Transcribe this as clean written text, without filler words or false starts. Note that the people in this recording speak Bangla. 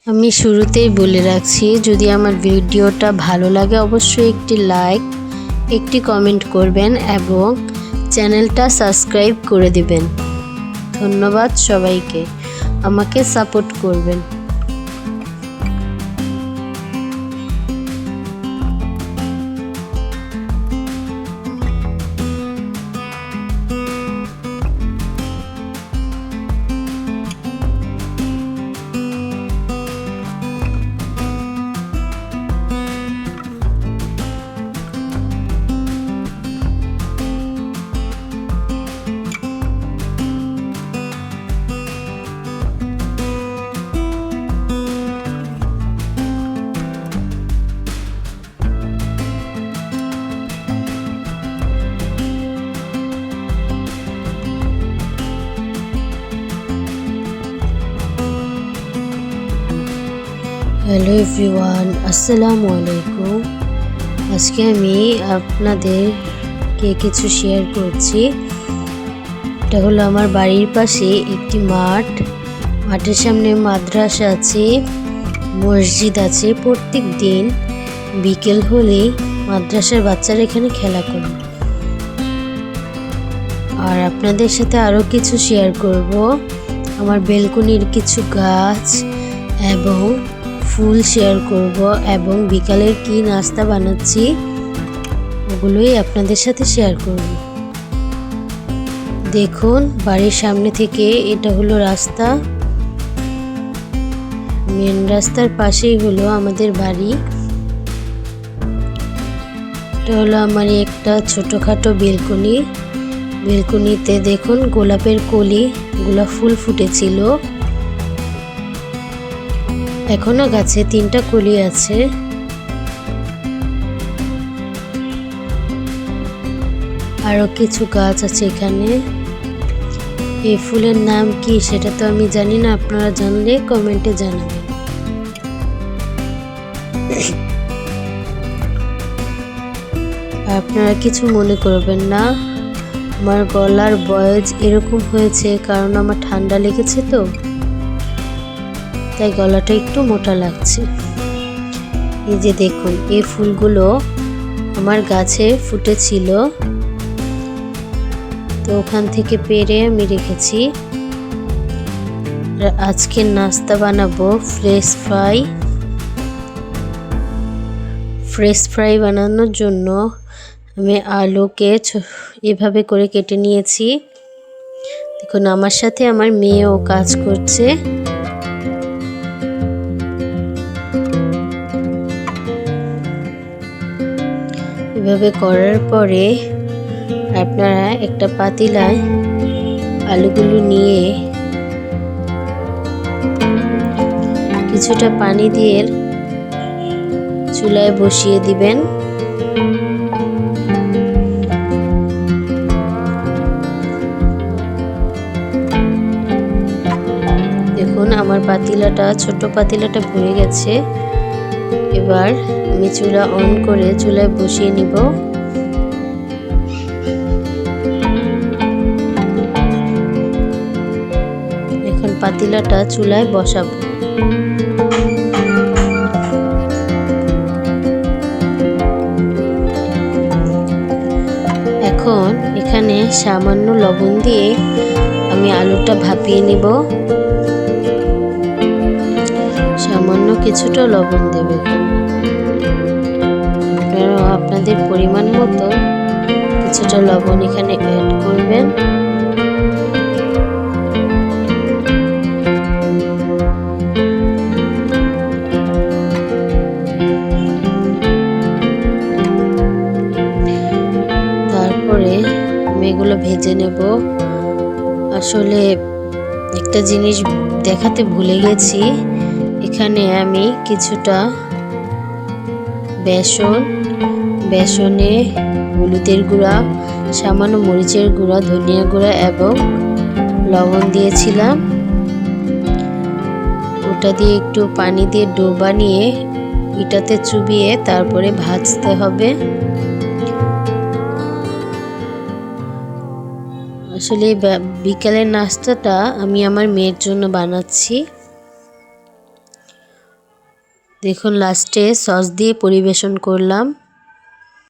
আমি শুরুতেই বলে রাখছি, যদি আমার ভিডিওটা ভালো লাগে অবশ্যই একটি লাইক, একটি কমেন্ট করবেন এবং চ্যানেলটা সাবস্ক্রাইব করে দিবেন। ধন্যবাদ সবাইকে, আমাকে সাপোর্ট করবেন। হ্যালো এভরিওয়ান, আসসালামু আলাইকুম। আজকে আমি আপনাদেরকে কিছু শেয়ার করছি। এটা হলো আমার বাড়ির পাশে একটি মাঠ। মাঠের সামনে মাদ্রাসা আছে, মসজিদ আছে। প্রত্যেক দিন বিকেল হলেই মাদ্রাসার বাচ্চারা এখানে খেলা করে। আর আপনাদের সাথে আরও কিছু শেয়ার করব। আমার বেলকনির কিছু গাছ এবং ফুল শেয়ার করব এবং বিকালের কি নাস্তা বানাচ্ছি ওগুলোই আপনাদের সাথে শেয়ার করব। দেখুন, বাড়ির সামনে থেকে এটা হলো রাস্তা। মেন রাস্তার পাশেই হলো আমাদের বাড়ি। এটা হলো আমার একটা ছোটোখাটো বেলকনি। বেলকনিতে দেখুন গোলাপের কলি, গোলাপ ফুল ফুটেছিল। এখনো গাছে 3টা কলি আছে। আরো কিছু গাছ আছে এখানে। এই ফুলের নাম কি সেটা তো আমি জানি না, আপনারা জানলে কমেন্টে জানাবেন। আপনারা কিছু মনে করবেন না, আমার গলার ভয়েস এরকম হয়েছে কারণ আমার ঠান্ডা লেগেছে তো, তাই গলাটা একটু মোটা লাগছে। এই যে দেখুন, এই ফুলগুলো আমার গাছে ফুটেছিল, তো ওখান থেকে পেড়ে আমি রেখেছি। আজকে নাস্তা বানাবো ফ্রেশ ফ্রাই বানানোর জন্য আমি আলুকে এভাবে করে কেটে নিয়েছি। দেখুন, আমার সাথে আমার মেয়েও কাজ করছে। এভাবে করার পরে আপনারা একটা পাতিলায় আলুগুলো নিয়ে কিছুটা পানি দিয়ে চুলায় বসিয়ে দিবেন। দেখুন, আমার পাতিলাটা, ছোট পাতিলাটা ভরে গেছে। এবার আমি চুলা অন করে চুলায় বসিয়ে নিব। এখন পাতিলাটা চুলায় বসাবো। এখন এখানে সামান্য লবণ দিয়ে আমি আলুটা ভাপিয়ে নিব। সামান্য কিছুটা লবণ দেবে, আপনারা আপনাদের পরিমাণ মতো কিছুটা লবণ এখানে অ্যাড করবেন। তারপরে আমি এগুলো ভেজে নেব। আসলে একটা জিনিস দেখাতে ভুলে গেছি, এখানে আমি কিছুটা বেসনে হলুদের গুঁড়া, সামান্য মরিচের গুঁড়া, ধনিয়া গুঁড়া এবং লবণ দিয়েছিলাম। ওটা দিয়ে একটু পানি দিয়ে ডো বানিয়ে এটাতে চুবিয়ে তারপরে ভাজতে হবে। আসলে বিকালের নাস্তাটা আমি আমার মেয়ের জন্য বানাচ্ছি। দেখুন লাস্টে সস দিয়ে পরিবেশন করলাম।